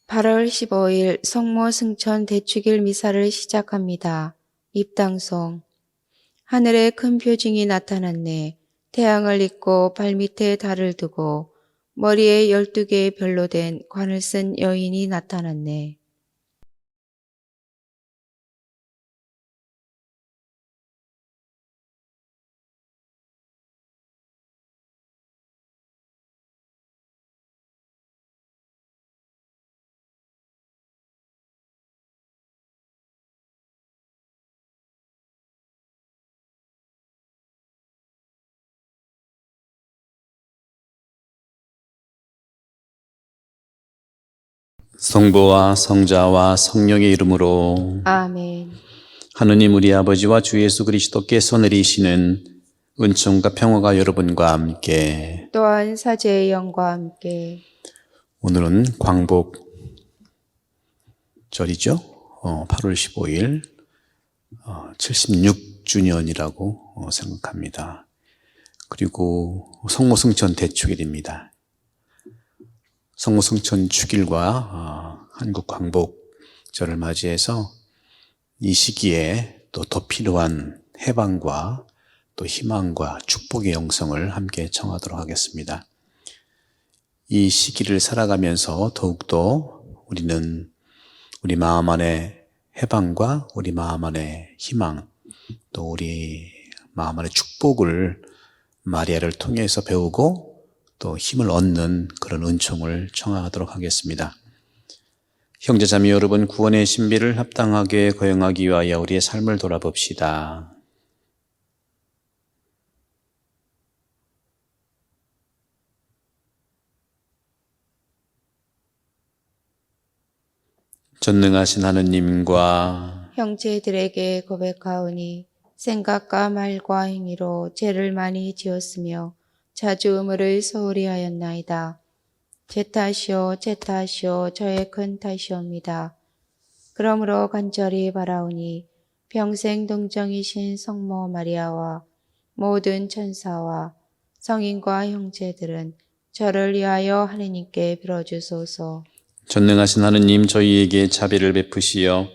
8월 15일 성모 승천 대축일 미사를 시작합니다. 입당송. 하늘에 큰 표징이 나타났네. 태양을 잇고 발밑에 달을 두고 머리에 12개의 별로 된 관을 쓴 여인이 나타났네. 성부와 성자와 성령의 이름으로 아멘. 하느님 우리 아버지와 주 예수 그리스도께서 내리시는 은총과 평화가 여러분과 함께. 또한 사제의 영과 함께. 오늘은 광복절이죠. 8월 15일 76주년이라고 생각합니다. 그리고 성모승천 대축일입니다. 성모승천 축일과 한국 광복절을 맞이해서 이 시기에 또 더 필요한 해방과 또 희망과 축복의 영성을 함께 청하도록 하겠습니다. 이 시기를 살아가면서 더욱더 우리는 우리 마음 안에 해방과 우리 마음 안에 희망, 또 우리 마음 안에 축복을 마리아를 통해서 배우고 또 힘을 얻는 그런 은총을 청하도록 하겠습니다. 형제자매 여러분, 구원의 신비를 합당하게 거행하기 위하여 우리의 삶을 돌아봅시다. 전능하신 하느님과 형제들에게 고백하오니 생각과 말과 행위로 죄를 많이 지었으며 자주 의무를 소홀히 하였나이다. 제 탓이요 제 탓이요 저의 큰 탓이옵니다. 그러므로 간절히 바라오니 평생 동정이신 성모 마리아와 모든 천사와 성인과 형제들은 저를 위하여 하느님께 빌어주소서. 전능하신 하느님, 저희에게 자비를 베푸시어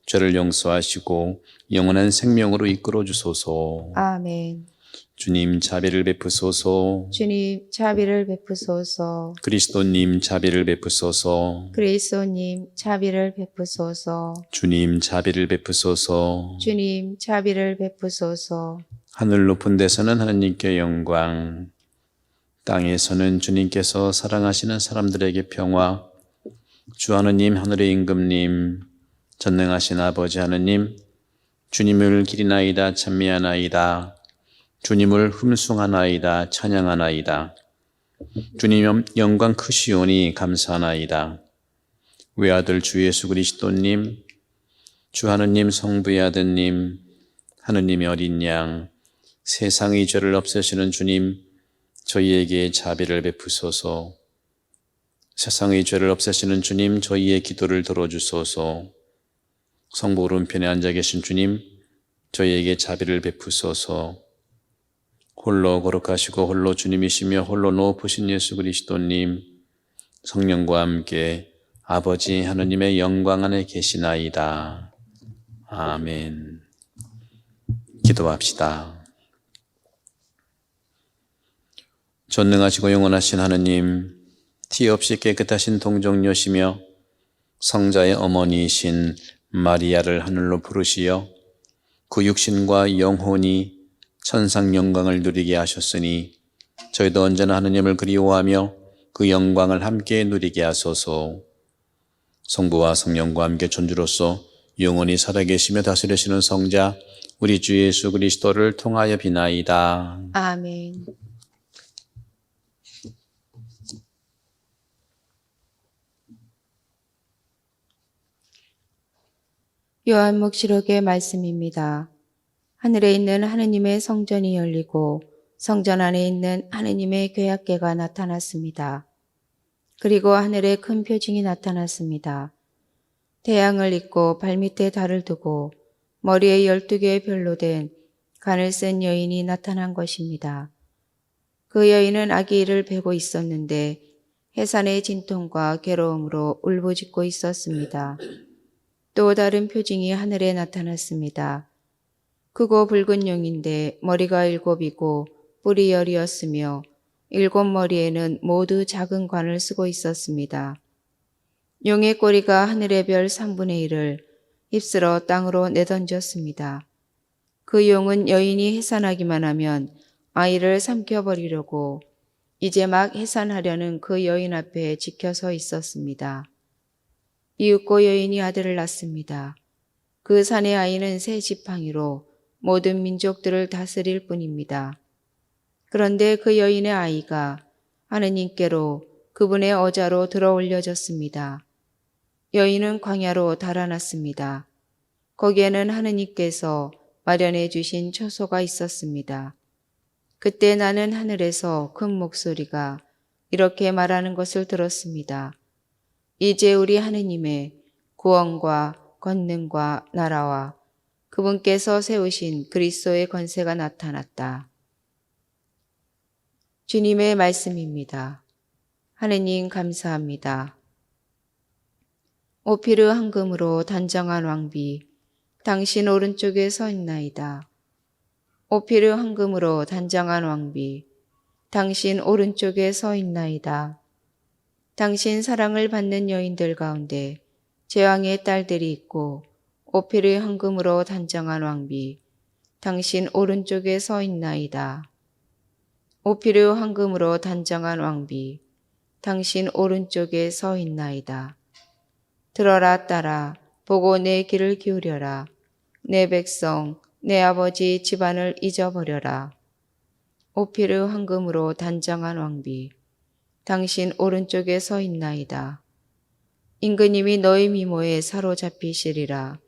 죄를 용서하시고 영원한 생명으로 이끌어 주소서. 아멘. 주님 자비를 베푸소서. 주님 자비를 베푸소서. 그리스도님 자비를 베푸소서. 그리스도님 자비를 베푸소서. 주님 자비를 베푸소서. 주님 자비를 베푸소서. 하늘 높은 데서는 하느님께 영광, 땅에서는 주님께서 사랑하시는 사람들에게 평화. 주 하느님, 하늘의 임금님, 전능하신 아버지 하느님, 주님을 기리나이다 찬미하나이다. 주님을 흠숭하나이다 찬양하나이다. 주님 영광 크시오니 감사하나이다. 외아들 주 예수 그리스도님, 주 하느님 성부의 아드님, 하느님의 어린 양, 세상의 죄를 없애시는 주님, 저희에게 자비를 베푸소서. 세상의 죄를 없애시는 주님, 저희의 기도를 들어주소서. 성부 오른편에 앉아 계신 주님, 저희에게 자비를 베푸소서. 홀로 거룩하시고 홀로 주님이시며 홀로 높으신 예수 그리스도님, 성령과 함께 아버지 하느님의 영광 안에 계시나이다. 아멘. 기도합시다. 전능하시고 영원하신 하느님, 티 없이 깨끗하신 동정녀시며 성자의 어머니이신 마리아를 하늘로 부르시어 그 육신과 영혼이 천상 영광을 누리게 하셨으니 저희도 언제나 하느님을 그리워하며 그 영광을 함께 누리게 하소서. 성부와 성령과 함께 존주로서 영원히 살아계시며 다스리시는 성자 우리 주 예수 그리스도를 통하여 비나이다. 아멘. 요한묵시록의 말씀입니다. 하늘에 있는 하느님의 성전이 열리고 성전 안에 있는 하느님의 죄악궤가 나타났습니다. 그리고 하늘에 큰 표징이 나타났습니다. 태양을 잇고 발밑에 달을 두고 머리에 12개의 별로 된 관을 쓴 여인이 나타난 것입니다. 그 여인은 아기를 베고 있었는데 해산의 진통과 괴로움으로 울부짖고 있었습니다. 또 다른 표징이 하늘에 나타났습니다. 크고 붉은 용인데 머리가 7이고 뿔이 10이었으며 7머리에는 모두 작은 관을 쓰고 있었습니다. 용의 꼬리가 하늘의 별 3분의 1을 휩쓸어 땅으로 내던졌습니다. 그 용은 여인이 해산하기만 하면 아이를 삼켜버리려고 이제 막 해산하려는 그 여인 앞에 지켜서 있었습니다. 이윽고 여인이 아들을 낳습니다. 그 산의 아이는 새 지팡이로 모든 민족들을 다스릴 뿐입니다. 그런데 그 여인의 아이가 하느님께로 그분의 어자로 들어올려졌습니다. 여인은 광야로 달아났습니다. 거기에는 하느님께서 마련해 주신 초소가 있었습니다. 그때 나는 하늘에서 큰 목소리가 이렇게 말하는 것을 들었습니다. 이제 우리 하느님의 구원과 권능과 나라와 그분께서 세우신 그리스도의 권세가 나타났다. 주님의 말씀입니다. 하느님 감사합니다. 오피르 황금으로 단정한 왕비, 당신 오른쪽에 서 있나이다. 오피르 황금으로 단정한 왕비, 당신 오른쪽에 서 있나이다. 당신 사랑을 받는 여인들 가운데 제왕의 딸들이 있고 오피르 황금으로 단정한 왕비, 당신 오른쪽에 서 있나이다. 오피르 황금으로 단정한 왕비, 당신 오른쪽에 서 있나이다. 들어라 딸아, 보고 내 귀를 기울여라. 내 백성, 내 아버지 집안을 잊어버려라. 오피르 황금으로 단정한 왕비, 당신 오른쪽에 서 있나이다. 임금님이 너희 미모에 사로잡히시리라.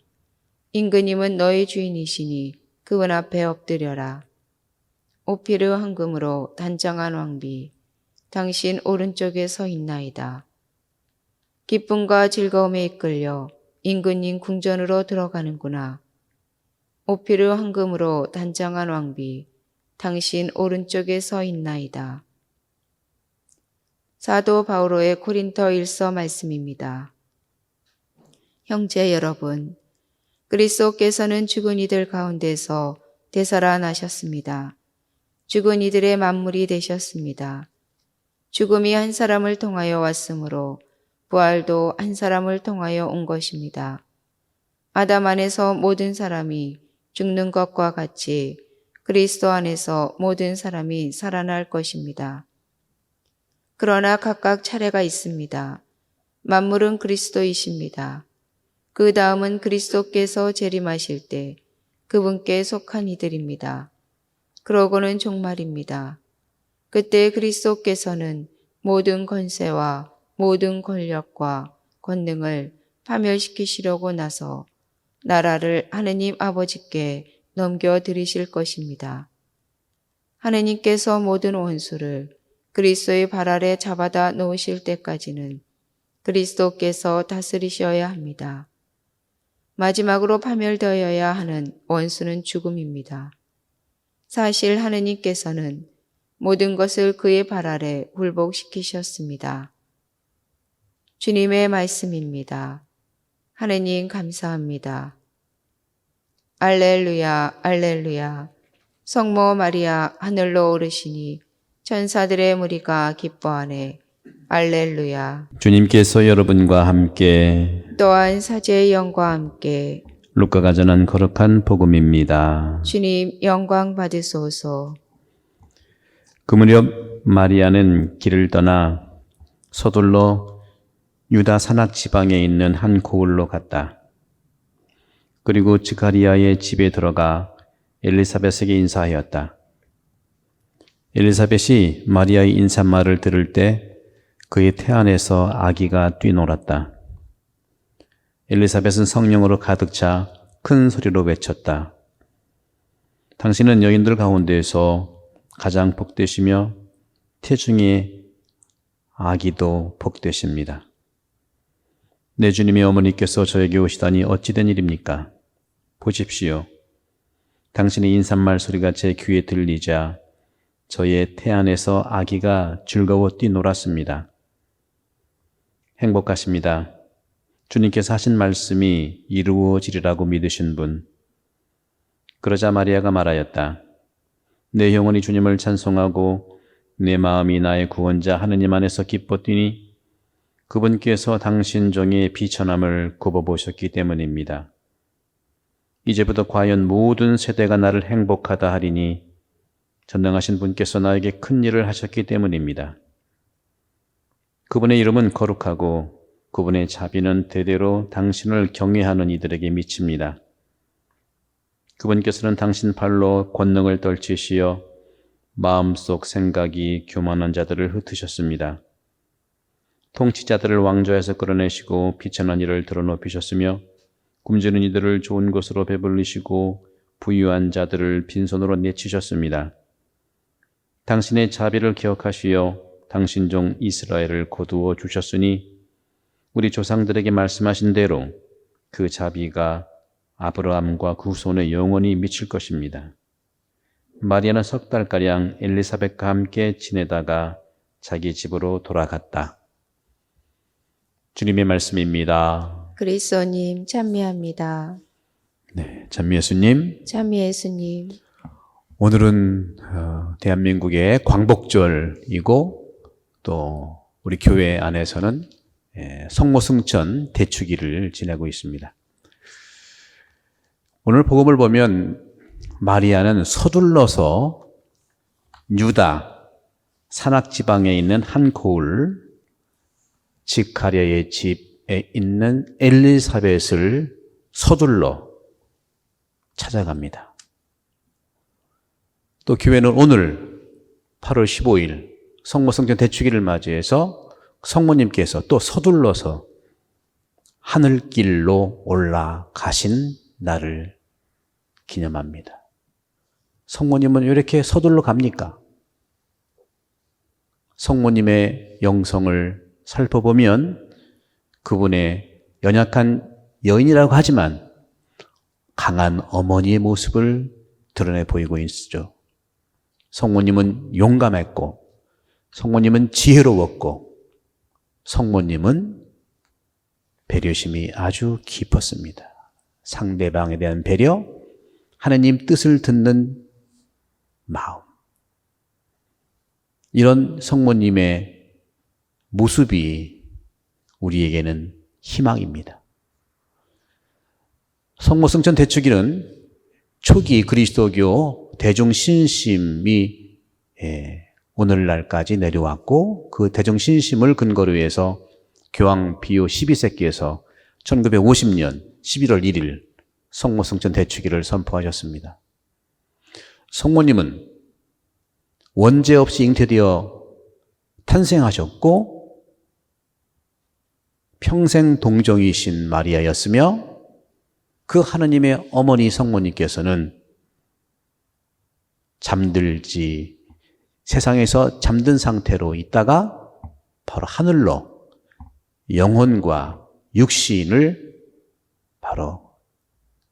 임금님은 너희 주인이시니 그분 앞에 엎드려라. 오피르 황금으로 단정한 왕비, 당신 오른쪽에 서 있나이다. 기쁨과 즐거움에 이끌려 임금님 궁전으로 들어가는구나. 오피르 황금으로 단정한 왕비, 당신 오른쪽에 서 있나이다. 사도 바오로의 고린토 1서 말씀입니다. 형제 여러분, 그리스도께서는 죽은 이들 가운데서 되살아나셨습니다. 죽은 이들의 만물이 되셨습니다. 죽음이 한 사람을 통하여 왔으므로 부활도 한 사람을 통하여 온 것입니다. 아담 안에서 모든 사람이 죽는 것과 같이 그리스도 안에서 모든 사람이 살아날 것입니다. 그러나 각각 차례가 있습니다. 만물은 그리스도이십니다. 그 다음은 그리스도께서 재림하실 때 그분께 속한 이들입니다. 그러고는 종말입니다. 그때 그리스도께서는 모든 권세와 모든 권력과 권능을 파멸시키시려고 나서 나라를 하느님 아버지께 넘겨드리실 것입니다. 하느님께서 모든 원수를 그리스도의 발 아래 잡아다 놓으실 때까지는 그리스도께서 다스리셔야 합니다. 마지막으로 파멸되어야 하는 원수는 죽음입니다. 사실 하느님께서는 모든 것을 그의 발 아래 굴복시키셨습니다. 주님의 말씀입니다. 하느님 감사합니다. 알렐루야, 알렐루야. 성모 마리아 하늘로 오르시니 천사들의 무리가 기뻐하네. 알렐루야. 주님께서 여러분과 함께 또한 사제의 영과 함께 루카가 전한 거룩한 복음입니다. 주님 영광 받으소서. 그 무렵 마리아는 길을 떠나 서둘러 유다 산악 지방에 있는 한 고을로 갔다. 그리고 지가리아의 집에 들어가 엘리사벳에게 인사하였다. 엘리사벳이 마리아의 인사말을 들을 때 그의 태안에서 아기가 뛰놀았다. 엘리사벳은 성령으로 가득 차 큰 소리로 외쳤다. 당신은 여인들 가운데에서 가장 복되시며 태중에 아기도 복되십니다. 내 주님의 어머니께서 저에게 오시다니 어찌된 일입니까? 보십시오. 당신의 인사말 소리가 제 귀에 들리자 저의 태안에서 아기가 즐거워 뛰놀았습니다. 행복하십니다. 주님께서 하신 말씀이 이루어지리라고 믿으신 분. 그러자 마리아가 말하였다. 내 영혼이 주님을 찬송하고 내 마음이 나의 구원자 하느님 안에서 기뻤더니 그분께서 당신 종의 비천함을 굽어보셨기 때문입니다. 이제부터 과연 모든 세대가 나를 행복하다 하리니 전능하신 분께서 나에게 큰 일을 하셨기 때문입니다. 그분의 이름은 거룩하고 그분의 자비는 대대로 당신을 경외하는 이들에게 미칩니다. 그분께서는 당신 발로 권능을 떨치시어 마음속 생각이 교만한 자들을 흩으셨습니다. 통치자들을 왕좌에서 끌어내시고 비천한 이를 드러높이셨으며 굶주린 이들을 좋은 것으로 배불리시고 부유한 자들을 빈손으로 내치셨습니다. 당신의 자비를 기억하시어 당신 종 이스라엘을 거두어 주셨으니 우리 조상들에게 말씀하신 대로 그 자비가 아브라함과 그 후손에 영원히 미칠 것입니다. 마리아는 석 달가량 엘리사벳과 함께 지내다가 자기 집으로 돌아갔다. 주님의 말씀입니다. 그리스도님 찬미합니다. 네, 찬미 예수님. 찬미 예수님. 오늘은 대한민국의 광복절이고 또 우리 교회 안에서는 성모승천 대축일을 지내고 있습니다. 오늘 복음을 보면 마리아는 서둘러서 유다 산악지방에 있는 한 고을 지카랴의 집에 있는 엘리사벳을 서둘러 찾아갑니다. 또 교회는 오늘 8월 15일 성모승천 대축일을 맞이해서 성모님께서 또 서둘러서 하늘길로 올라가신 날을 기념합니다. 성모님은 왜 이렇게 서둘러 갑니까? 성모님의 영성을 살펴보면 그분의 연약한 여인이라고 하지만 강한 어머니의 모습을 드러내 보이고 있죠. 성모님은 용감했고 성모님은 지혜로웠고 성모님은 배려심이 아주 깊었습니다. 상대방에 대한 배려, 하나님 뜻을 듣는 마음. 이런 성모님의 모습이 우리에게는 희망입니다. 성모승천 대축일은 초기 그리스도교 대중신심이 오늘날까지 내려왔고 그 대중신심을 근거로 해서 교황 비오 12세께서 1950년 11월 1일 성모승천 대축일을 선포하셨습니다. 성모님은 원죄 없이 잉태되어 탄생하셨고 평생 동정이신 마리아였으며 그 하느님의 어머니 성모님께서는 잠들지 세상에서 잠든 상태로 있다가 바로 하늘로 영혼과 육신을 바로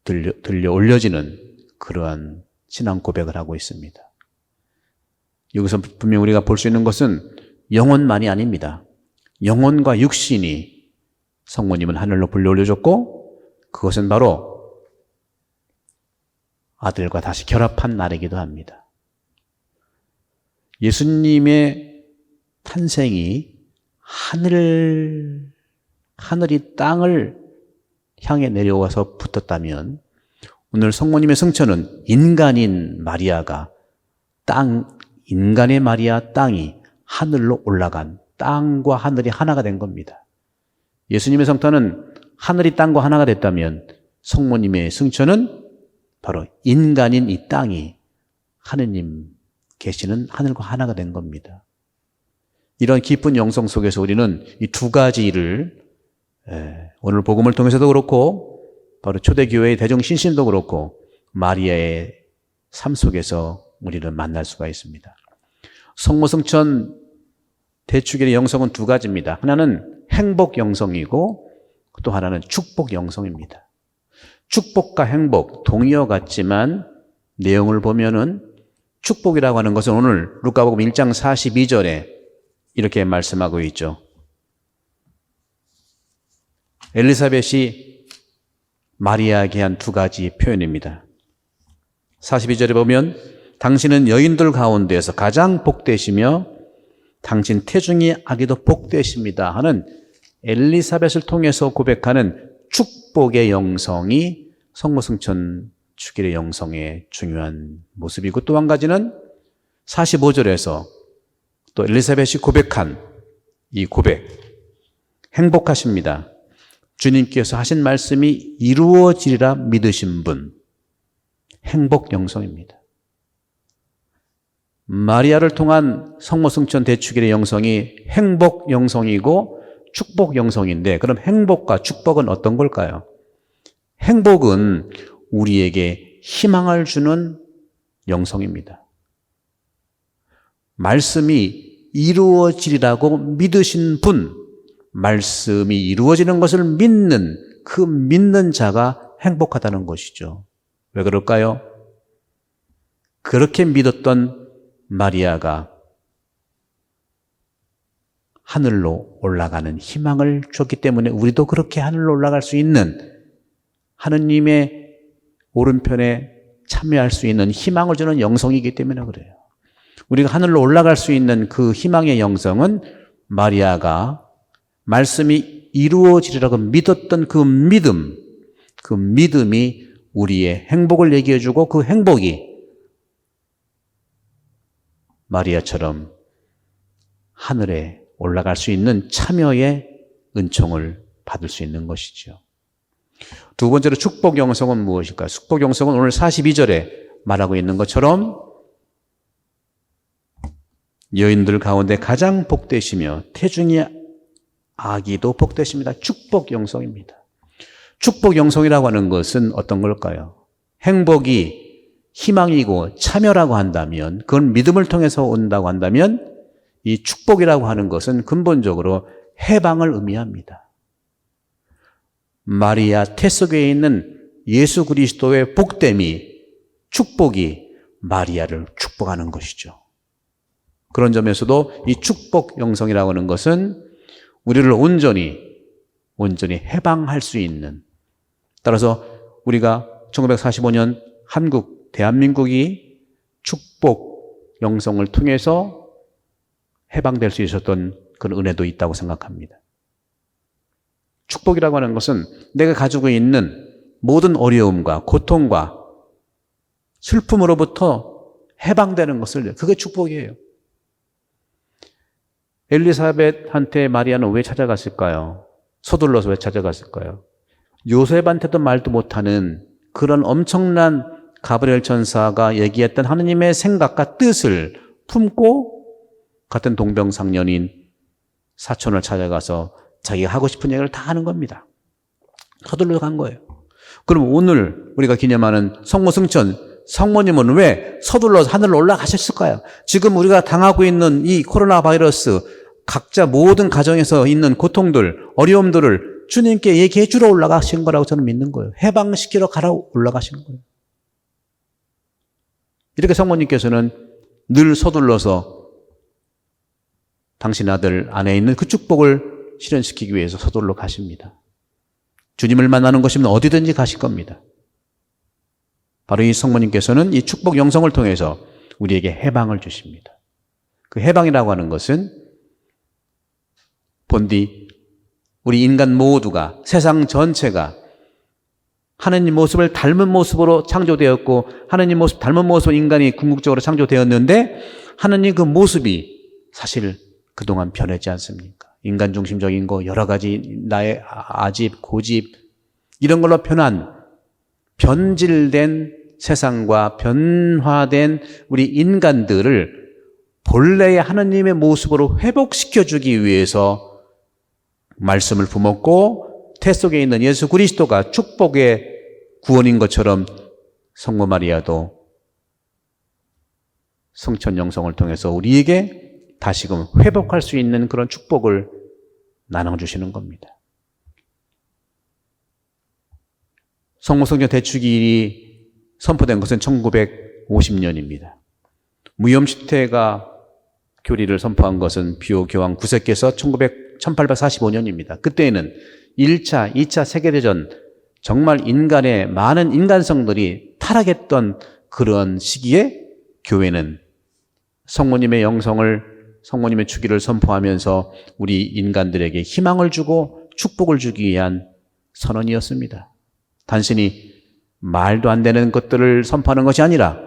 들려 올려지는 그러한 신앙 고백을 하고 있습니다. 여기서 분명 우리가 볼 수 있는 것은 영혼만이 아닙니다. 영혼과 육신이 성모님은 하늘로 불려 올려졌고 그것은 바로 아들과 다시 결합한 날이기도 합니다. 예수님의 탄생이 하늘이 땅을 향해 내려와서 붙었다면 오늘 성모님의 승천은 인간인 마리아가 인간의 마리아 땅이 하늘로 올라간 땅과 하늘이 하나가 된 겁니다. 예수님의 성탄은 하늘이 땅과 하나가 됐다면 성모님의 승천은 바로 인간인 이 땅이 하느님 계시는 하늘과 하나가 된 겁니다. 이런 깊은 영성 속에서 우리는 이 두 가지 일을 오늘 복음을 통해서도 그렇고 바로 초대교회의 대중신심도 그렇고 마리아의 삶 속에서 우리는 만날 수가 있습니다. 성모승천 대축일의 영성은 두 가지입니다. 하나는 행복 영성이고 또 하나는 축복 영성입니다. 축복과 행복 동의어 같지만 내용을 보면은 축복이라고 하는 것은 오늘 루카복음 1장 42절에 이렇게 말씀하고 있죠. 엘리사벳이 마리아에게 한 두 가지 표현입니다. 42절에 보면 당신은 여인들 가운데에서 가장 복되시며 당신 태중의 아기도 복되십니다 하는 엘리사벳을 통해서 고백하는 축복의 영성이 성모승천 축일의 영성의 중요한 모습이고, 또 한 가지는 45절에서 또 엘리사벳이 고백한 이 고백, 행복하십니다. 주님께서 하신 말씀이 이루어지리라 믿으신 분, 행복 영성입니다. 마리아를 통한 성모승천 대축일의 영성이 행복 영성이고 축복 영성인데, 그럼 행복과 축복은 어떤 걸까요? 행복은 우리에게 희망을 주는 영성입니다. 말씀이 이루어지리라고 믿으신 분, 말씀이 이루어지는 것을 믿는 그 믿는 자가 행복하다는 것이죠. 왜 그럴까요? 그렇게 믿었던 마리아가 하늘로 올라가는 희망을 줬기 때문에 우리도 그렇게 하늘로 올라갈 수 있는, 하느님의 오른편에 참여할 수 있는 희망을 주는 영성이기 때문에 그래요. 우리가 하늘로 올라갈 수 있는 그 희망의 영성은 마리아가 말씀이 이루어지리라고 믿었던 그 믿음이 우리의 행복을 얘기해주고, 그 행복이 마리아처럼 하늘에 올라갈 수 있는 참여의 은총을 받을 수 있는 것이죠. 두 번째로 축복 영성은 무엇일까요? 축복 영성은 오늘 42절에 말하고 있는 것처럼 여인들 가운데 가장 복되시며 태중의 아기도 복되십니다. 축복 영성입니다. 축복 영성이라고 하는 것은 어떤 걸까요? 행복이 희망이고 참여라고 한다면, 그건 믿음을 통해서 온다고 한다면, 이 축복이라고 하는 것은 근본적으로 해방을 의미합니다. 마리아 태 속에 있는 예수 그리스도의 복됨이, 축복이 마리아를 축복하는 것이죠. 그런 점에서도 이 축복 영성이라고 하는 것은 우리를 온전히 해방할 수 있는, 따라서 우리가 1945년 대한민국이 축복 영성을 통해서 해방될 수 있었던 그런 은혜도 있다고 생각합니다. 축복이라고 하는 것은 내가 가지고 있는 모든 어려움과 고통과 슬픔으로부터 해방되는 것을, 그게 축복이에요. 엘리사벳한테 마리아는 왜 찾아갔을까요? 서둘러서 왜 찾아갔을까요? 요셉한테도 말도 못하는 그런 엄청난 가브리엘 천사가 얘기했던 하느님의 생각과 뜻을 품고 같은 동병상련인 사촌을 찾아가서 자기가 하고 싶은 얘기를 다 하는 겁니다. 서둘러 간 거예요. 그럼 오늘 우리가 기념하는 성모승천, 성모님은 왜 서둘러서 하늘로 올라가셨을까요? 지금 우리가 당하고 있는 이 코로나 바이러스, 각자 모든 가정에서 있는 고통들, 어려움들을 주님께 얘기해 주러 올라가신 거라고 저는 믿는 거예요. 해방시키러 가라 올라가신 거예요. 이렇게 성모님께서는 늘 서둘러서 당신 아들 안에 있는 그 축복을 실현시키기 위해서 서둘러 가십니다. 주님을 만나는 것이면 어디든지 가실 겁니다. 바로 이 성모님께서는 이 축복 영성을 통해서 우리에게 해방을 주십니다. 그 해방이라고 하는 것은 본디 우리 인간 모두가, 세상 전체가 하느님 모습을 닮은 모습으로 창조되었고, 하느님 모습 닮은 모습으로 인간이 궁극적으로 창조되었는데, 하느님 그 모습이 사실 그동안 변하지 않습니까? 인간 중심적인 거, 여러 가지 나의 아집, 고집, 이런 걸로 변질된 세상과 변화된 우리 인간들을 본래의 하느님의 모습으로 회복시켜주기 위해서 말씀을 품었고, 태 속에 있는 예수 그리스도가 축복의 구원인 것처럼 성모 마리아도 성천 영성을 통해서 우리에게 다시금 회복할 수 있는 그런 축복을 나눠주시는 겁니다. 성모성전 대축일이 선포된 것은 1950년입니다. 무염시태가 교리를 선포한 것은 비오 교황 9세께서 1845년입니다. 그때에는 1차, 2차 세계대전 정말 인간의 많은 인간성들이 타락했던 그런 시기에 교회는 성모님의 영성을, 성모님의 주기를 선포하면서 우리 인간들에게 희망을 주고 축복을 주기 위한 선언이었습니다. 단순히 말도 안 되는 것들을 선포하는 것이 아니라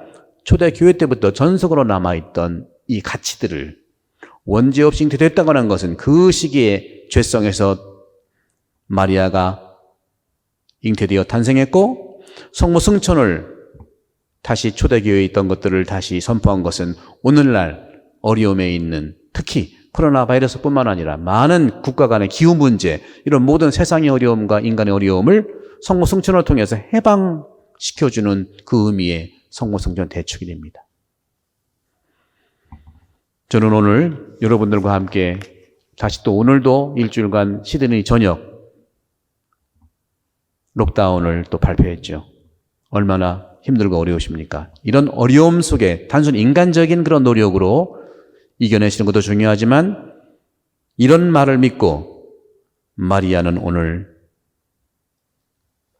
초대 교회 때부터 전속으로 남아있던 이 가치들을 원죄 없이 잉태됐다고 하는 것은 그 시기에 죄성에서 마리아가 잉태되어 탄생했고, 성모 승천을 다시 초대교회에 있던 것들을 다시 선포한 것은 오늘날 어려움에 있는, 특히 코로나 바이러스뿐만 아니라 많은 국가 간의 기후 문제, 이런 모든 세상의 어려움과 인간의 어려움을 성모 승천을 통해서 해방시켜주는 그 의미의 성모 승천 대축일입니다. 저는 오늘 여러분들과 함께 다시 또 오늘도 일주일간 시드니 전역 록다운을 또 발표했죠. 얼마나 힘들고 어려우십니까? 이런 어려움 속에 단순히 인간적인 그런 노력으로 이겨내시는 것도 중요하지만, 이런 말을 믿고 마리아는 오늘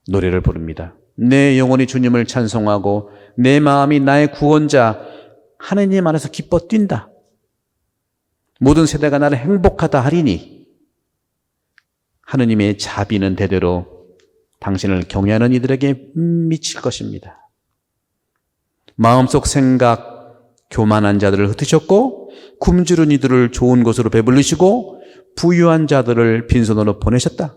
노래를 부릅니다. 내 영혼이 주님을 찬송하고 내 마음이 나의 구원자 하느님 안에서 기뻐 뛴다. 모든 세대가 나를 행복하다 하리니 하느님의 자비는 대대로 당신을 경외하는 이들에게 미칠 것입니다. 마음속 생각 교만한 자들을 흩으셨고, 굶주린 이들을 좋은 곳으로 배불리시고, 부유한 자들을 빈손으로 보내셨다.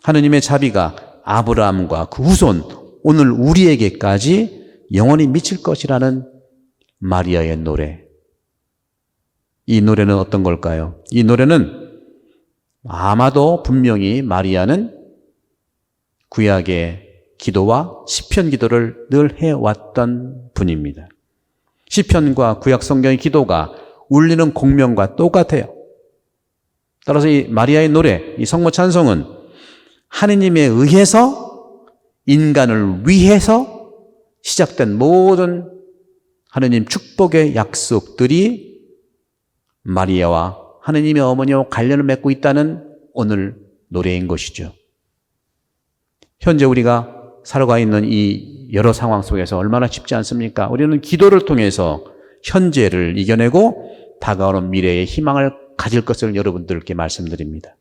하느님의 자비가 아브라함과 그 후손, 오늘 우리에게까지 영원히 미칠 것이라는 마리아의 노래. 이 노래는 어떤 걸까요? 이 노래는 아마도 분명히 마리아는 구약의 기도와 시편 기도를 늘 해왔던 분입니다. 시편과 구약 성경의 기도가 울리는 공명과 똑같아요. 따라서 이 마리아의 노래, 이 성모 찬송은 하느님에 의해서, 인간을 위해서 시작된 모든 하느님 축복의 약속들이 마리아와 하느님의 어머니와 관련을 맺고 있다는 오늘 노래인 것이죠. 현재 우리가 살아가 있는 이 여러 상황 속에서 얼마나 쉽지 않습니까? 우리는 기도를 통해서 현재를 이겨내고 다가오는 미래의 희망을 가질 것을 여러분들께 말씀드립니다.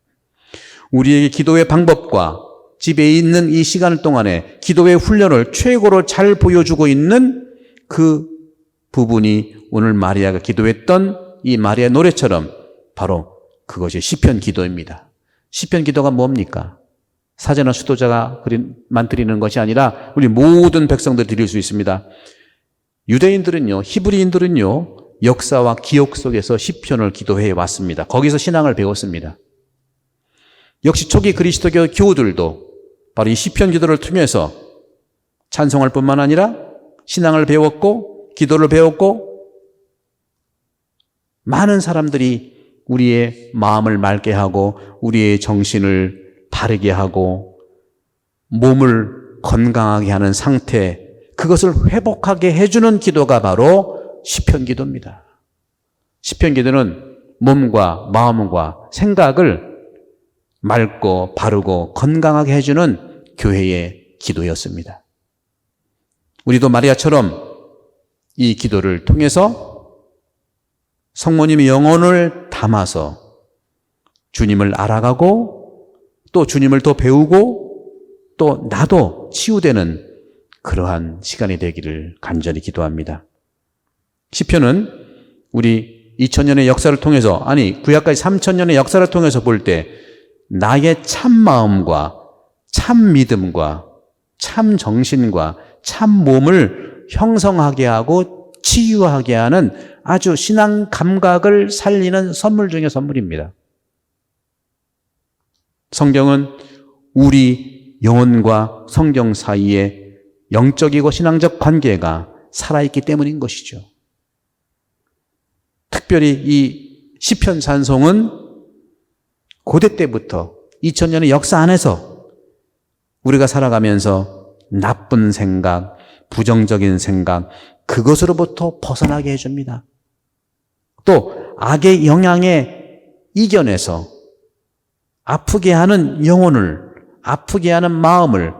우리에게 기도의 방법과 집에 있는 이 시간 동안에 기도의 훈련을 최고로 잘 보여주고 있는 그 부분이 오늘 마리아가 기도했던 이 마리아 노래처럼 바로 그것이 시편 기도입니다. 시편 기도가 뭡니까? 사제나 수도자가 드리는 것이 아니라 우리 모든 백성들이 드릴 수 있습니다. 유대인들은요, 히브리인들은요, 역사와 기억 속에서 시편을 기도해 왔습니다. 거기서 신앙을 배웠습니다. 역시 초기 그리스도교 교우들도 바로 이 시편 기도를 통해서 찬송할 뿐만 아니라 신앙을 배웠고, 기도를 배웠고, 많은 사람들이 우리의 마음을 맑게 하고 우리의 정신을 바르게 하고 몸을 건강하게 하는 상태, 그것을 회복하게 해주는 기도가 바로 시편 기도입니다. 시편 기도는 몸과 마음과 생각을 맑고 바르고 건강하게 해주는 교회의 기도였습니다. 우리도 마리아처럼 이 기도를 통해서 성모님의 영혼을 담아서 주님을 알아가고, 또 주님을 더 배우고, 또 나도 치유되는 그러한 시간이 되기를 간절히 기도합니다. 시편은 우리 2000년의 역사를 통해서, 아니 구약까지 3000년의 역사를 통해서 볼 때 나의 참 마음과 참 믿음과 참 정신과 참 몸을 형성하게 하고 치유하게 하는 아주 신앙 감각을 살리는 선물 중의 선물입니다. 성경은 우리 영혼과 성경 사이에 영적이고 신앙적 관계가 살아있기 때문인 것이죠. 특별히 이 시편 찬송은 고대 때부터 2000년의 역사 안에서 우리가 살아가면서 나쁜 생각, 부정적인 생각, 그것으로부터 벗어나게 해줍니다. 또 악의 영향에 이겨내서 아프게 하는 영혼을, 아프게 하는 마음을,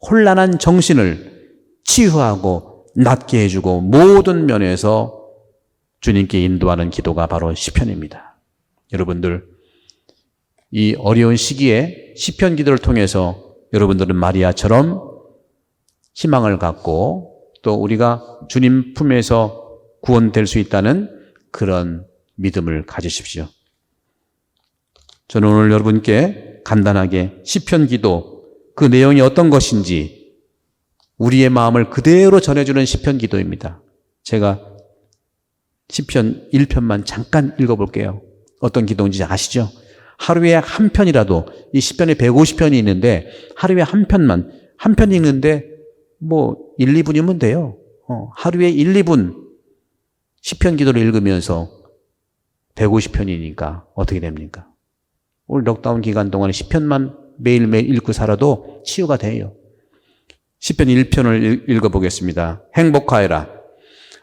혼란한 정신을 치유하고 낫게 해주고 모든 면에서 주님께 인도하는 기도가 바로 시편입니다. 여러분들, 이 어려운 시기에 시편 기도를 통해서 여러분들은 마리아처럼 희망을 갖고 또 우리가 주님 품에서 구원될 수 있다는 그런 믿음을 가지십시오. 저는 오늘 여러분께 간단하게 시편 기도, 그 내용이 어떤 것인지 우리의 마음을 그대로 전해주는 시편 기도입니다. 제가 시편 1편만 잠깐 읽어볼게요. 어떤 기도인지 아시죠? 하루에 한 편이라도, 이 시편에 150편이 있는데 하루에 한 편 읽는데 뭐 1, 2분이면 돼요. 하루에 1, 2분 시편 기도를 읽으면서 150편이니까 어떻게 됩니까? 올 록다운 기간 동안에 시편만 매일매일 읽고 살아도 치유가 돼요. 시편 1편을 읽어보겠습니다. 행복하여라.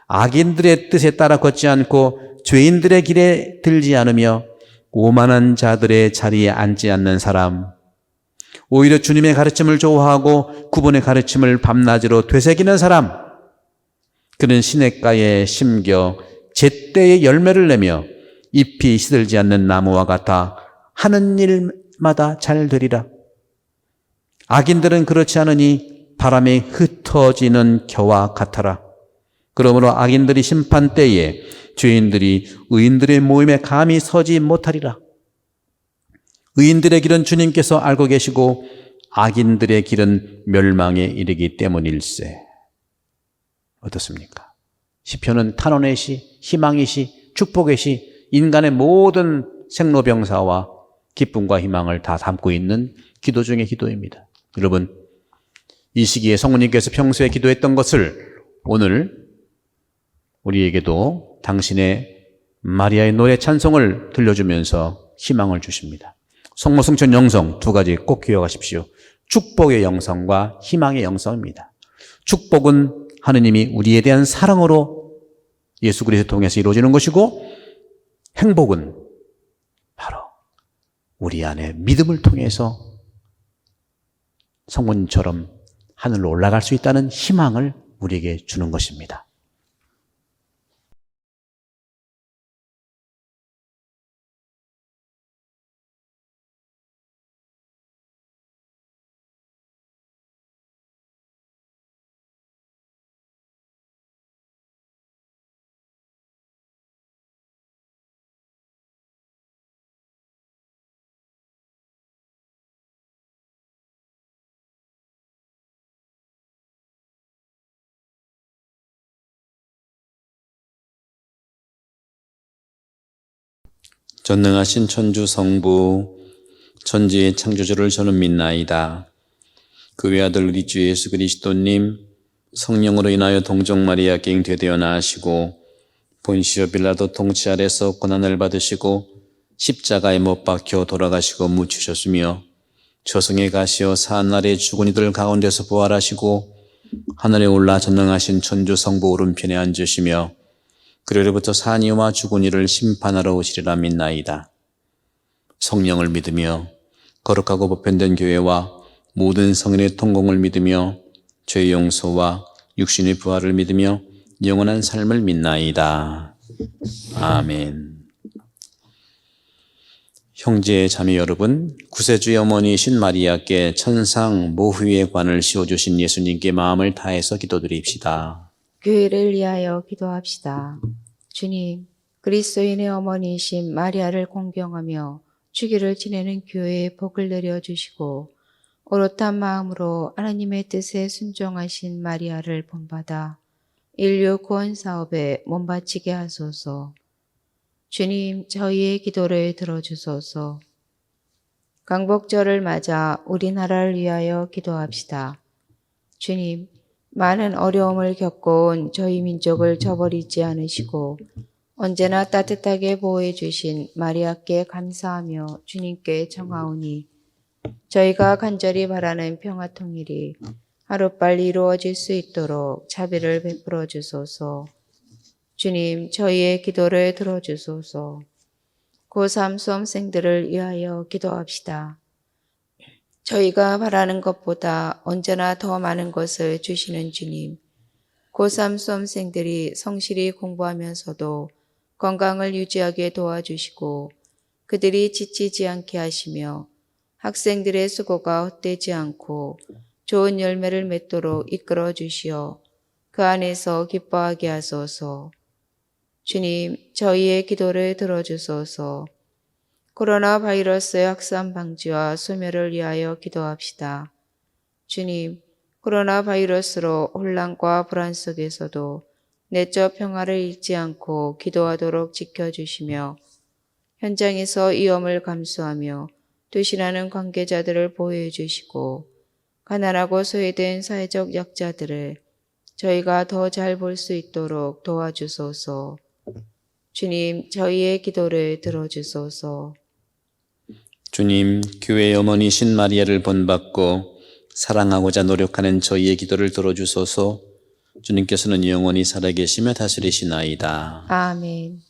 악인들의 뜻에 따라 걷지 않고 죄인들의 길에 들지 않으며 오만한 자들의 자리에 앉지 않는 사람. 오히려 주님의 가르침을 좋아하고 구본의 가르침을 밤낮으로 되새기는 사람. 그는 시냇가에 심겨 제때에 열매를 내며 잎이 시들지 않는 나무와 같아 하는 일마다 잘 되리라. 악인들은 그렇지 않으니 바람에 흩어지는 겨와 같아라. 그러므로 악인들이 심판 때에 죄인들이 의인들의 모임에 감히 서지 못하리라. 의인들의 길은 주님께서 알고 계시고 악인들의 길은 멸망에 이르기 때문일세. 어떻습니까? 시편은 탄원의 시, 희망의 시, 축복의 시, 인간의 모든 생로병사와 기쁨과 희망을 다 담고 있는 기도 중의 기도입니다. 여러분, 이 시기에 성모님께서 평소에 기도했던 것을 오늘 우리에게도 당신의 마리아의 노래 찬송을 들려주면서 희망을 주십니다. 성모 승천 영성 두 가지 꼭 기억하십시오. 축복의 영성과 희망의 영성입니다. 축복은 하느님이 우리에 대한 사랑으로 예수 그리스도를 통해서 이루어지는 것이고, 행복은 바로 우리 안에 믿음을 통해서 성모님처럼 하늘로 올라갈 수 있다는 희망을 우리에게 주는 것입니다. 전능하신 천주 성부, 천지의 창조주를 저는 믿나이다. 그 외아들 우리 주 예수 그리스도님, 성령으로 인하여 동정 마리아께 잉태되어 나시고 본시오 빌라도 통치 아래서 고난을 받으시고 십자가에 못 박혀 돌아가시고 묻히셨으며 저승에 가시어 사한날에 죽은 이들 가운데서 부활하시고 하늘에 올라 전능하신 천주 성부 오른편에 앉으시며 그리로부터 산 이와 죽은 이를 심판하러 오시리라 믿나이다. 성령을 믿으며 거룩하고 보편된 교회와 모든 성인의 통공을 믿으며 죄 용서와 육신의 부활을 믿으며 영원한 삶을 믿나이다. 아멘. 형제 자매 여러분, 구세주의 어머니이신 마리아께 천상 모후의 관을 씌워주신 예수님께 마음을 다해서 기도드립시다. 교회를 위하여 기도합시다. 주님, 그리스도인의 어머니이신 마리아를 공경하며 주기를 지내는 교회에 복을 내려주시고 오롯한 마음으로 하나님의 뜻에 순종하신 마리아를 본받아 인류 구원 사업에 몸바치게 하소서. 주님, 저희의 기도를 들어주소서. 강복절을 맞아 우리나라를 위하여 기도합시다. 주님, 많은 어려움을 겪어온 저희 민족을 저버리지 않으시고 언제나 따뜻하게 보호해 주신 마리아께 감사하며 주님께 청하오니 저희가 간절히 바라는 평화 통일이 하루빨리 이루어질 수 있도록 자비를 베풀어 주소서. 주님, 저희의 기도를 들어주소서. 고3 수험생들을 위하여 기도합시다. 저희가 바라는 것보다 언제나 더 많은 것을 주시는 주님, 고3 수험생들이 성실히 공부하면서도 건강을 유지하게 도와주시고 그들이 지치지 않게 하시며 학생들의 수고가 헛되지 않고 좋은 열매를 맺도록 이끌어 주시어 그 안에서 기뻐하게 하소서. 주님, 저희의 기도를 들어주소서. 코로나 바이러스의 확산 방지와 소멸을 위하여 기도합시다. 주님, 코로나 바이러스로 혼란과 불안 속에서도 내적 평화를 잃지 않고 기도하도록 지켜주시며 현장에서 위험을 감수하며 도신하는 관계자들을 보호해 주시고 가난하고 소외된 사회적 약자들을 저희가 더 잘 볼 수 있도록 도와주소서. 주님, 저희의 기도를 들어주소서. 주님, 교회의 어머니신 마리아를 본받고 사랑하고자 노력하는 저희의 기도를 들어주소서. 주님께서는 영원히 살아계시며 다스리시나이다. 아멘.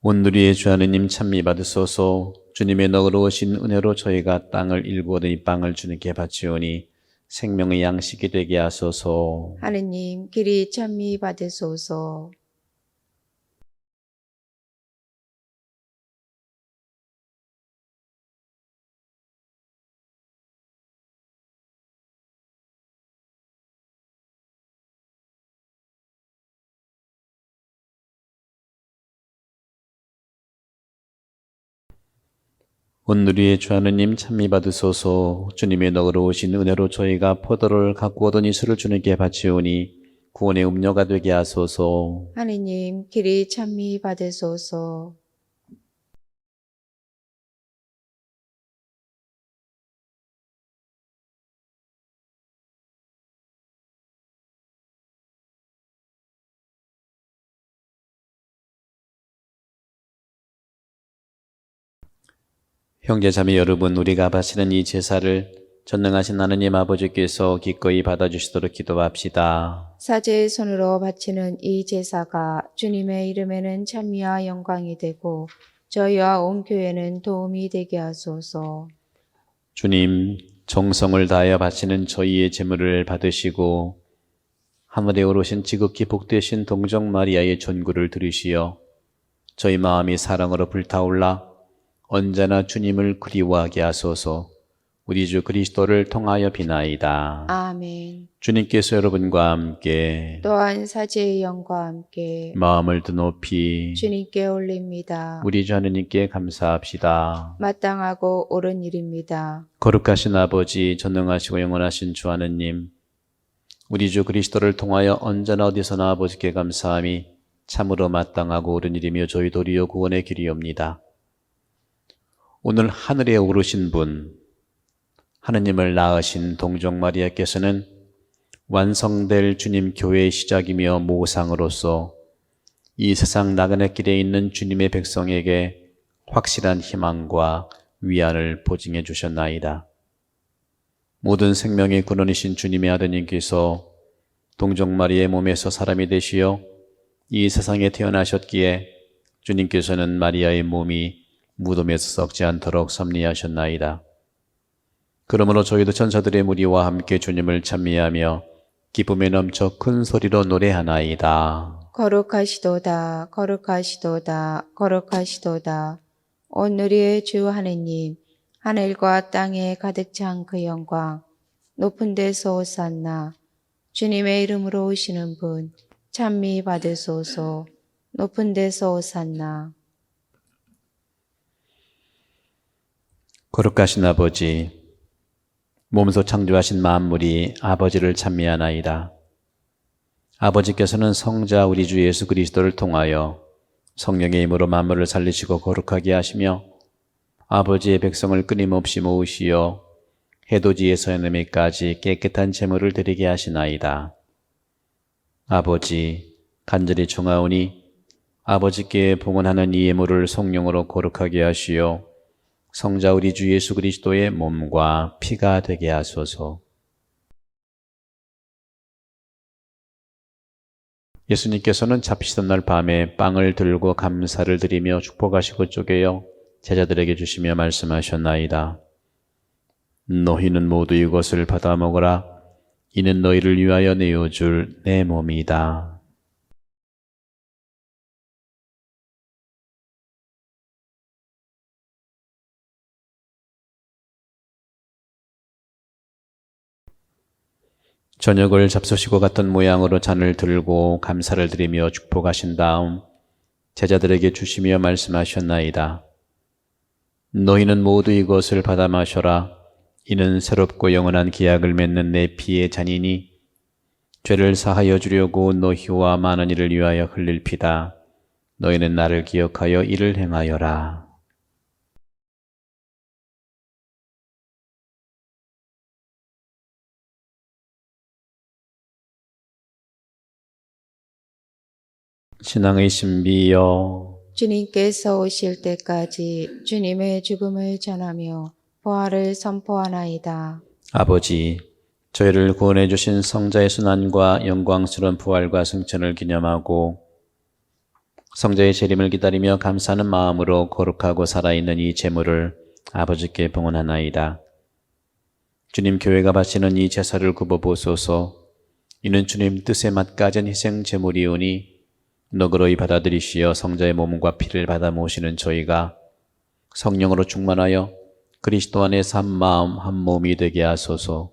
온누리의 주 하느님 찬미 받으소서. 주님의 너그러우신 은혜로 저희가 땅을 일구 얻은 이 빵을 주님께 바치오니 생명의 양식이 되게 하소서. 하느님, 길이 찬미 받으소서. 온누리의 주 하느님 찬미 받으소서. 주님의 너그러우신 은혜로 저희가 포도를 갖고 얻은 이슬을 주님께 바치오니 구원의 음료가 되게 하소서. 하느님, 길이 찬미 받으소서. 형제자매 여러분, 우리가 바치는 이 제사를 전능하신 하느님 아버지께서 기꺼이 받아주시도록 기도합시다. 사제의 손으로 바치는 이 제사가 주님의 이름에는 찬미와 영광이 되고 저희와 온 교회는 도움이 되게 하소서. 주님, 정성을 다하여 바치는 저희의 제물을 받으시고 하늘에 오르신 지극히 복되신 동정 마리아의 전구를 들으시어 저희 마음이 사랑으로 불타올라 언제나 주님을 그리워하게 하소서. 우리 주 그리스도를 통하여 비나이다. 아멘. 주님께서 여러분과 함께 또한 사제의 영과 함께 마음을 드높이 주님께 올립니다. 우리 주 하느님께 감사합시다. 마땅하고 옳은 일입니다. 거룩하신 아버지, 전능하시고 영원하신 주 하느님, 우리 주 그리스도를 통하여 언제나 어디서나 아버지께 감사함이 참으로 마땅하고 옳은 일이며 저희 도리어 구원의 길이옵니다. 오늘 하늘에 오르신 분, 하느님을 낳으신 동정 마리아께서는 완성될 주님 교회의 시작이며 모상으로서 이 세상 나그네 길에 있는 주님의 백성에게 확실한 희망과 위안을 보증해 주셨나이다. 모든 생명의 근원이신 주님의 아드님께서 동정 마리아의 몸에서 사람이 되시어 이 세상에 태어나셨기에 주님께서는 마리아의 몸이 무덤에서 썩지 않도록 섭리하셨나이다. 그러므로 저희도 천사들의 무리와 함께 주님을 찬미하며 기쁨에 넘쳐 큰 소리로 노래하나이다. 거룩하시도다, 거룩하시도다, 거룩하시도다. 오늘의 주 하느님, 하늘과 땅에 가득 찬 그 영광, 높은 데서 오산나. 주님의 이름으로 오시는 분, 찬미 받으소서. 높은 데서 오산나. 거룩하신 아버지, 몸소 창조하신 만물이 아버지를 찬미하나이다. 아버지께서는 성자 우리 주 예수 그리스도를 통하여 성령의 힘으로 만물을 살리시고 거룩하게 하시며 아버지의 백성을 끊임없이 모으시어 해돋이에서 해넘이까지 깨끗한 제물을 드리게 하시나이다. 아버지, 간절히 청하오니 아버지께 봉헌하는 이 예물을 성령으로 거룩하게 하시어 성자 우리 주 예수 그리스도의 몸과 피가 되게 하소서. 예수님께서는 잡히시던 날 밤에 빵을 들고 감사를 드리며 축복하시고 쪼개어 제자들에게 주시며 말씀하셨나이다. 너희는 모두 이것을 받아 먹으라. 이는 너희를 위하여 내어줄 내 몸이다. 저녁을 잡수시고 갔던 모양으로 잔을 들고 감사를 드리며 축복하신 다음 제자들에게 주시며 말씀하셨나이다. 너희는 모두 이것을 받아 마셔라. 이는 새롭고 영원한 기약을 맺는 내 피의 잔이니 죄를 사하여 주려고 너희와 많은 이를 위하여 흘릴 피다. 너희는 나를 기억하여 이를 행하여라. 신앙의 신비여, 주님께서 오실 때까지 주님의 죽음을 전하며 부활을 선포하나이다. 아버지, 저희를 구원해 주신 성자의 순환과 영광스러운 부활과 승천을 기념하고 성자의 재림을 기다리며 감사하는 마음으로 거룩하고 살아있는 이 제물을 아버지께 봉헌하나이다. 주님 교회가 바치는 이 제사를 굽어보소서. 이는 주님 뜻에 맞가진 희생 제물이오니 너그러이 받아들이시어 성자의 몸과 피를 받아 모시는 저희가 성령으로 충만하여 그리스도 안에서 한 마음 한 몸이 되게 하소서.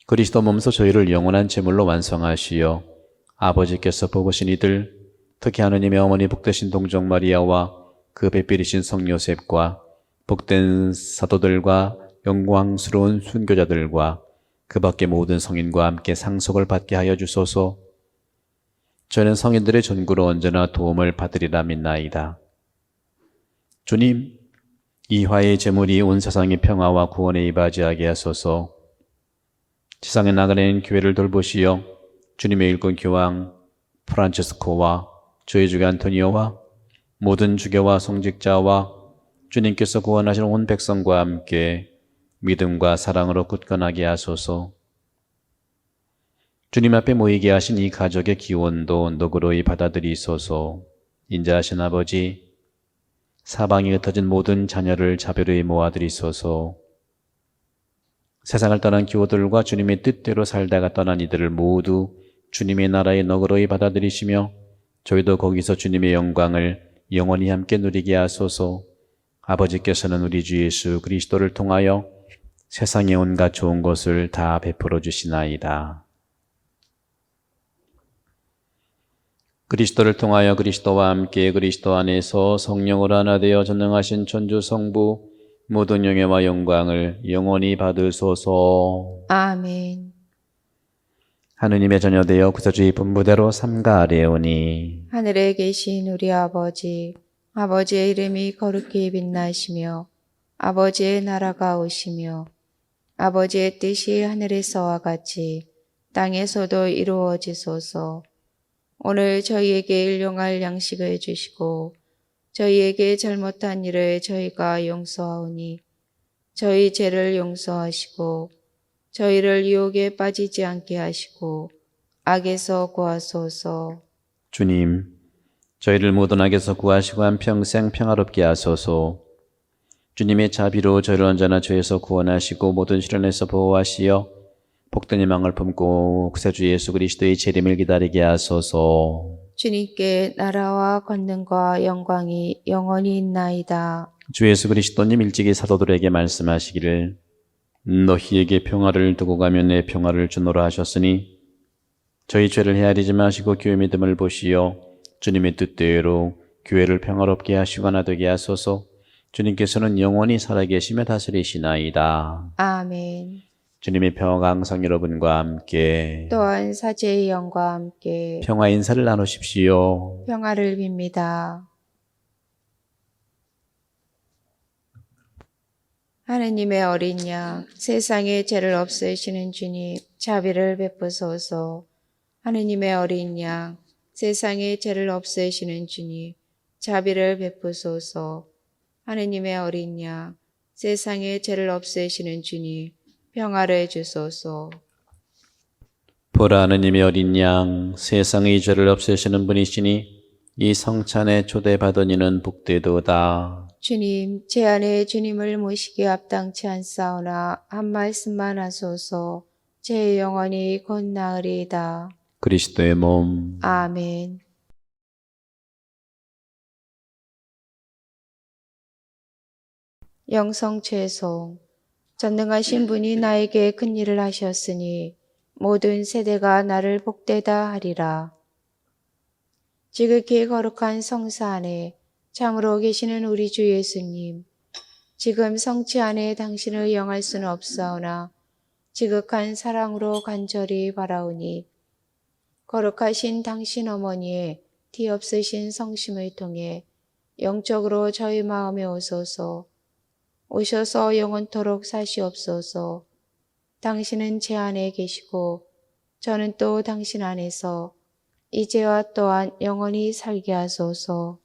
그리스도 몸소 저희를 영원한 제물로 완성하시어 아버지께서 뽑으신 이들, 특히 하느님의 어머니 복되신 동정 마리아와 그 배필이신 성 요셉과 복된 사도들과 영광스러운 순교자들과 그 밖의 모든 성인과 함께 상속을 받게 하여 주소서. 저는 성인들의 전구로 언제나 도움을 받으리라 믿나이다. 주님, 이 화의 제물이 온 세상의 평화와 구원에 이바지하게 하소서. 세상에 나가는 교회를 돌보시어 주님의 일꾼 교황 프란체스코와 저희 주교 안토니오와 모든 주교와 성직자와 주님께서 구원하신 온 백성과 함께 믿음과 사랑으로 굳건하게 하소서. 주님 앞에 모이게 하신 이 가족의 기원도 너그러이 받아들이소서. 인자하신 아버지, 사방에 흩어진 모든 자녀를 자비로이 모아드리소서. 세상을 떠난 기호들과 주님의 뜻대로 살다가 떠난 이들을 모두 주님의 나라에 너그러이 받아들이시며 저희도 거기서 주님의 영광을 영원히 함께 누리게 하소서. 아버지께서는 우리 주 예수 그리스도를 통하여 세상의 온갖 좋은 것을 다 베풀어 주시나이다. 그리스도를 통하여 그리스도와 함께 그리스도 안에서 성령으로 하나 되어 전능하신 천주 성부 모든 영예와 영광을 영원히 받으소서. 아멘. 하느님의 자녀되어 구세주의 분부대로 삼가 아뢰오니 하늘에 계신 우리 아버지, 아버지의 이름이 거룩히 빛나시며 아버지의 나라가 오시며 아버지의 뜻이 하늘에서와 같이 땅에서도 이루어지소서. 오늘 저희에게 일용할 양식을 주시고 저희에게 잘못한 일을 저희가 용서하오니 저희 죄를 용서하시고 저희를 유혹에 빠지지 않게 하시고 악에서 구하소서. 주님, 저희를 모든 악에서 구하시고 한평생 평화롭게 하소서. 주님의 자비로 저희를 언제나 죄에서 구원하시고 모든 시련에서 보호하시어 복된 희망을 품고 구세주 예수 그리스도의 재림을 기다리게 하소서. 주님께 나라와 권능과 영광이 영원히 있나이다. 주 예수 그리스도님 일찍이 사도들에게 말씀하시기를 너희에게 평화를 두고 가면 내 평화를 주노라 하셨으니 저희 죄를 헤아리지 마시고 교회 믿음을 보시어 주님의 뜻대로 교회를 평화롭게 하시고 하나 되게 하소서. 주님께서는 영원히 살아계시며 다스리시나이다. 아멘. 주님의 평화가 항상 여러분과 함께 또한 사제의 영과 함께 평화 인사를 나누십시오. 평화를 빕니다. 하느님의 어린 양, 세상의 죄를 없애시는 주님, 자비를 베푸소서. 하느님의 어린 양, 세상의 죄를 없애시는 주님, 자비를 베푸소서. 하느님의 어린 양, 세상의 죄를 없애시는 주님, 평화를 주소서. 보라, 하느님의 어린 양, 세상의 죄를 없애시는 분이시니 이 성찬에 초대받은 이는 복되도다. 주님, 제 안에 주님을 모시기에 합당치 않사오나 한 말씀만 하소서. 제 영혼이 곧 나으리이다. 그리스도의 몸, 아멘. 영성 죄송. 전능하신 분이 나에게 큰 일을 하셨으니 모든 세대가 나를 복되다 하리라. 지극히 거룩한 성사 안에 참으로 계시는 우리 주 예수님, 지금 성취 안에 당신을 영할 수는 없사오나 지극한 사랑으로 간절히 바라오니 거룩하신 당신 어머니의 뒤없으신 성심을 통해 영적으로 저희 마음에 오소서. 오셔서 영원토록 사시옵소서. 당신은 제 안에 계시고 저는 또 당신 안에서 이제와 또한 영원히 살게 하소서.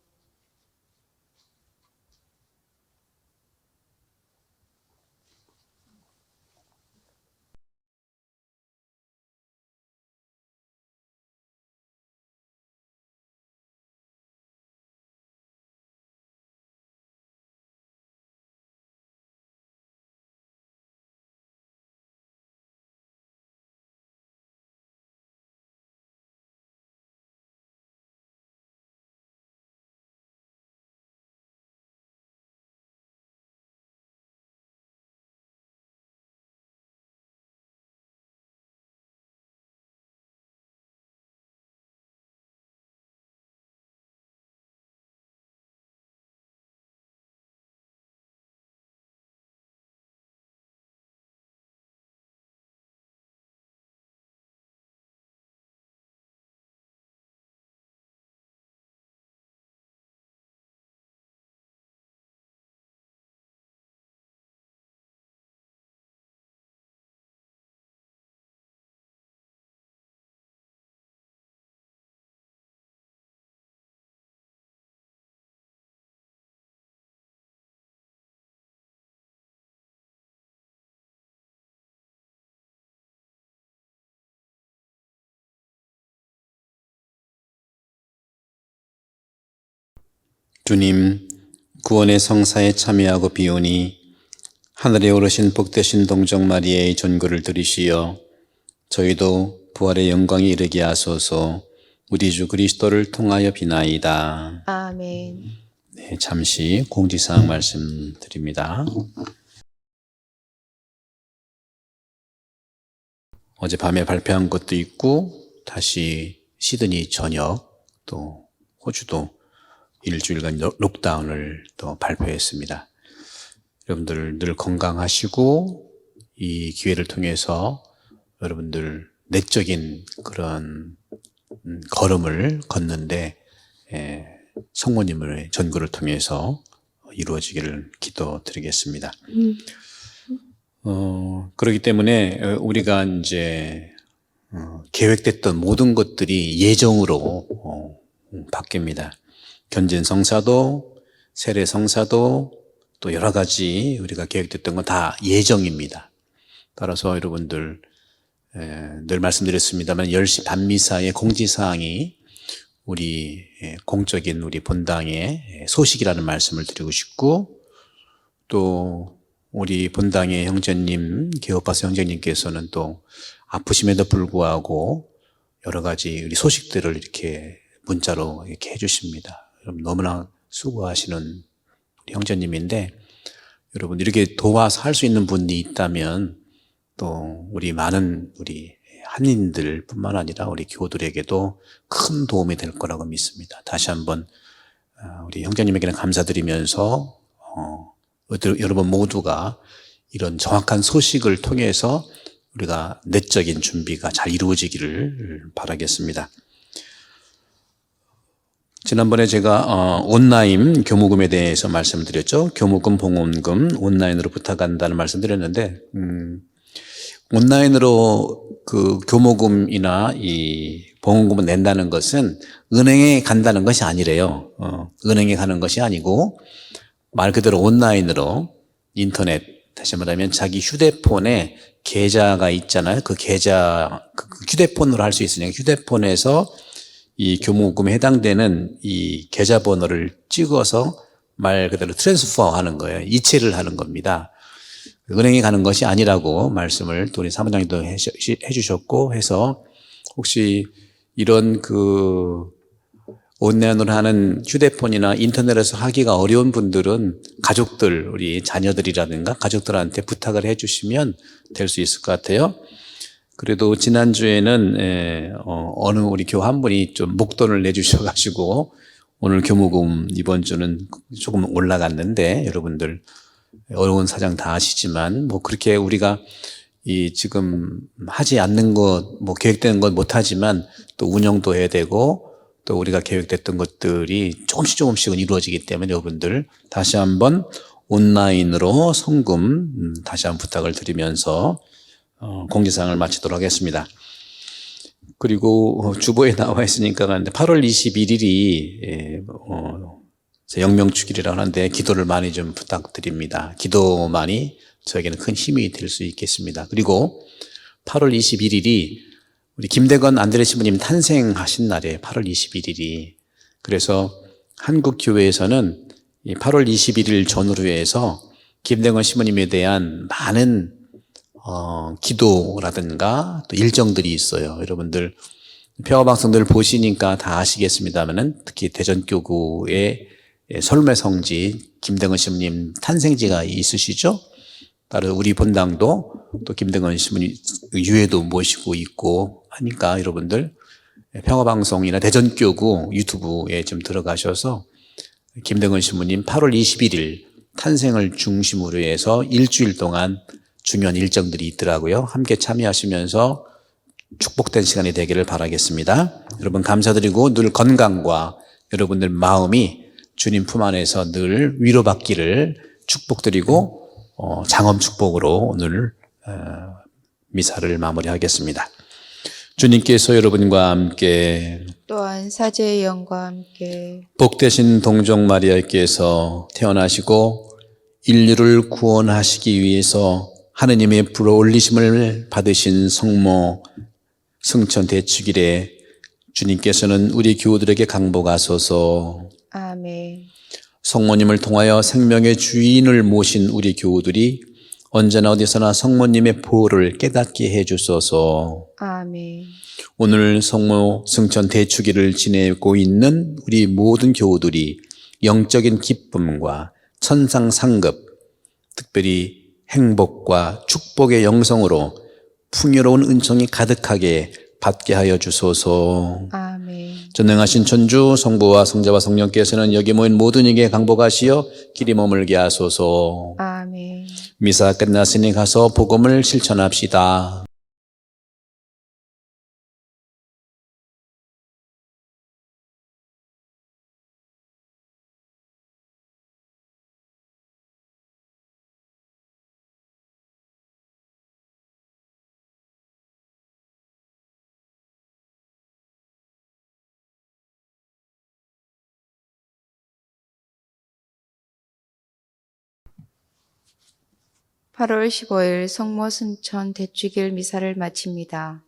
주님, 구원의 성사에 참여하고 비오니 하늘에 오르신 복되신 동정 마리아의 전거를 들으시어 저희도 부활의 영광에 이르게 하소서. 우리 주 그리스도를 통하여 비나이다. 아멘. 네, 잠시 공지사항 말씀드립니다. 어젯밤에 발표한 것도 있고 다시 시드니 저녁, 또 호주도 일주일간 록다운을 또 발표했습니다. 여러분들 늘 건강하시고 이 기회를 통해서 여러분들 내적인 그런 걸음을 걷는데 성모님의 전거를 통해서 이루어지기를 기도드리겠습니다. 그렇기 때문에 우리가 이제 계획됐던 모든 것들이 예정으로 바뀝니다. 견진 성사도, 세례 성사도, 또 여러 가지 우리가 계획됐던 건 다 예정입니다. 따라서 여러분들 늘 말씀드렸습니다만 10시 반미사의 공지사항이 우리 공적인 우리 본당의 소식이라는 말씀을 드리고 싶고, 또 우리 본당의 형제님, 개업바스 형제님께서는 또 아프심에도 불구하고 여러 가지 우리 소식들을 이렇게 문자로 이렇게 해주십니다. 여러분 너무나 수고하시는 우리 형제님인데, 여러분 이렇게 도와서 할 수 있는 분이 있다면 또 우리 많은 우리 한인들 뿐만 아니라 우리 교우들에게도 큰 도움이 될 거라고 믿습니다. 다시 한번 우리 형제님에게는 감사드리면서 여러분 모두가 이런 정확한 소식을 통해서 우리가 내적인 준비가 잘 이루어지기를 바라겠습니다. 지난번에 제가 온라인 교무금에 대해서 말씀드렸죠. 교무금, 봉헌금 온라인으로 부탁한다는 말씀드렸는데 온라인으로 그 교무금이나 이 보험금을 낸다는 것은 은행에 간다는 것이 아니래요. 은행에 가는 것이 아니고 말 그대로 온라인으로 인터넷, 다시 말하면 자기 휴대폰에 계좌가 있잖아요. 그 계좌, 그 휴대폰으로 할 수 있으니까 휴대폰에서 이 교무금에 해당되는 이 계좌번호를 찍어서 말 그대로 트랜스퍼 하는 거예요. 이체를 하는 겁니다. 은행에 가는 것이 아니라고 말씀을 또 우리 사무장님도 해주셨고 해서 혹시 이런 온라인으로 하는 휴대폰이나 인터넷에서 하기가 어려운 분들은 가족들, 우리 자녀들이라든가 가족들한테 부탁을 해주시면 될 수 있을 것 같아요. 그래도 지난주에는 어느 우리 교우 한 분이 좀 목돈을 내주셔가지고 오늘 교무금 이번 주는 조금 올라갔는데 여러분들 어려운 사정 다 아시지만 뭐 그렇게 우리가 이 지금 하지 않는 것, 뭐 계획되는 것 못하지만 또 운영도 해야 되고 또 우리가 계획됐던 것들이 조금씩은 이루어지기 때문에 여러분들 다시 한번 온라인으로 성금 다시 한번 부탁을 드리면서 공지사항을 마치도록 하겠습니다. 그리고 주보에 나와 있으니까 8월 21일이 영명축일이라고 하는데 기도를 많이 좀 부탁드립니다. 기도만이 저에게는 큰 힘이 될 수 있겠습니다. 그리고 8월 21일이 우리 김대건 안드레 신부님 탄생하신 날이에요. 8월 21일이. 그래서 한국 교회에서는 8월 21일 전후로 해서 김대건 신부님에 대한 많은 기도라든가 또 일정들이 있어요. 여러분들 평화방송들 보시니까 다 아시겠습니다만은 특히 대전교구의 설매성지 김대건 신부님 탄생지가 있으시죠? 따로 우리 본당도 또 김대건 신부님 유해도 모시고 있고 하니까 여러분들 평화방송이나 대전교구 유튜브에 좀 들어가셔서 김대건 신부님 8월 21일 탄생을 중심으로 해서 일주일 동안 중요한 일정들이 있더라고요. 함께 참여하시면서 축복된 시간이 되기를 바라겠습니다. 여러분 감사드리고 늘 건강과 여러분들 마음이 주님 품 안에서 늘 위로받기를 축복드리고 장엄 축복으로 오늘 미사를 마무리하겠습니다. 주님께서 여러분과 함께 또한 사제의 영과 함께 복되신 동정 마리아께서 태어나시고 인류를 구원하시기 위해서 하느님의 불어올리심을 받으신 성모 승천 대축일에 주님께서는 우리 교우들에게 강복하소서. 아멘. 성모님을 통하여 생명의 주인을 모신 우리 교우들이 언제나 어디서나 성모님의 보호를 깨닫게 해주소서. 아멘. 오늘 성모 승천 대축일을 지내고 있는 우리 모든 교우들이 영적인 기쁨과 천상 상급, 특별히 행복과 축복의 영성으로 풍요로운 은총이 가득하게 받게 하여 주소서. 아멘. 전능하신 천주 성부와 성자와 성령께서는 여기 모인 모든 이에게 강복하시어 길이 머물게 하소서. 아멘. 미사 끝났으니 가서 복음을 실천합시다. (8월 15일) 성모 승천 대축일 미사를 마칩니다.